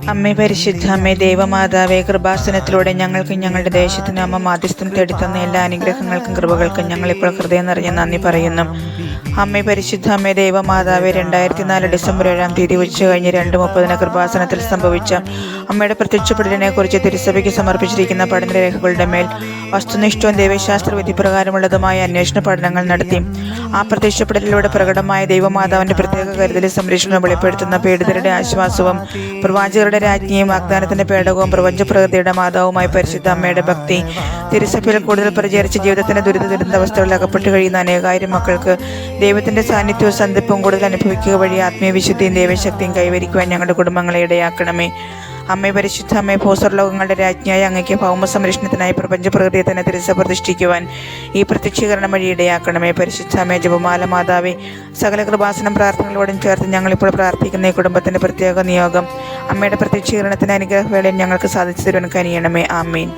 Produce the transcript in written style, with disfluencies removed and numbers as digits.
അമ്മേ പരിശുദ്ധ അമ്മേ ദൈവമാതാവേ, കൃപാസനത്തിലൂടെ ഞങ്ങൾക്കും ഞങ്ങളുടെ ദേശത്തിനും അമ്മ മാധ്യസ്ഥം തേടിത്തന്ന എല്ലാ അനുഗ്രഹങ്ങൾക്കും കൃപകൾക്കും ഞങ്ങളിപ്പോൾ ഹൃദയം നിറഞ്ഞ നന്ദി പറയുന്നു. അമ്മേ പരിശുദ്ധ അമ്മേ ദൈവമാതാവേ, 2004 ഡിസംബർ 7-ാം തീയതി ഉച്ചകഴിഞ്ഞ് 2:30 കൃപാസനത്തിൽ സംഭവിച്ച അമ്മയുടെ പ്രത്യക്ഷപ്പെടലിനെ കുറിച്ച് തിരുസഭയ്ക്ക് സമർപ്പിച്ചിരിക്കുന്ന പഠനരേഖകളുടെ മേൽ വസ്തുനിഷ്ഠവും ദൈവശാസ്ത്ര വിധിപ്രകാരമുള്ളതുമായ അന്വേഷണ പഠനങ്ങൾ നടത്തി. ആ പ്രത്യക്ഷപ്പെടലിലൂടെ പ്രകടമായ ദൈവമാതാവിന്റെ പ്രത്യേക കരുതലും സംരക്ഷണവും വെളിപ്പെടുത്തുന്ന പീഡിതരുടെ ആശ്വാസവും പ്രവാചകരുടെ രാജ്ഞിയും വാഗ്ദാനത്തിന്റെ പേടകവും പ്രപഞ്ച പ്രകൃതിയുടെ മാതാവുമായി പരിശുദ്ധ അമ്മയുടെ ഭക്തി തിരുസഭയിൽ കൂടുതൽ പ്രചരിച്ച ജീവിതത്തിന്റെ ദുരിതാവസ്ഥകളിൽ അകപ്പെട്ടു കഴിയുന്ന അനേകായിരം മക്കൾക്ക് ദൈവത്തിന്റെ സാന്നിധ്യവും സന്ധിപ്പും കൂടുതൽ അനുഭവിക്കുക വഴി ആത്മീയ വിശുദ്ധിയും ദൈവശക്തിയും കൈവരിക്കുവാൻ ഞങ്ങളുടെ കുടുംബങ്ങളെ ഇടയാക്കണമേ. അമ്മേ പരിശുദ്ധ അമ്മേ, ഭൂസ്വർലോകങ്ങളുടെ രാജ്ഞിയായ അങ്ങയ്ക്ക് ഭൗമ സംരക്ഷണത്തിനായി പ്രപഞ്ച പ്രകൃതിയെ തന്നെ തിരുസഭ പ്രതിഷ്ഠിക്കുവാൻ ഈ പ്രത്യക്ഷീകരണം വഴി ഇടയാക്കണമേ. പരിശുദ്ധ അമ്മേ, ജപമാല മാതാവേ, സകല കൃപാസനം പ്രാർത്ഥനകളോടും ചേർത്ത് ഞങ്ങളിപ്പോൾ പ്രാർത്ഥിക്കുന്ന ഈ കുടുംബത്തിന്റെ പ്രത്യേക നിയോഗം അമ്മയുടെ പ്രത്യക്ഷീകരണത്തിന് അനുഗ്രഹവേളയിൽ ഞങ്ങൾക്ക് സാധിച്ചു തരുവാൻ കനിയണമേ. ആമീൻ.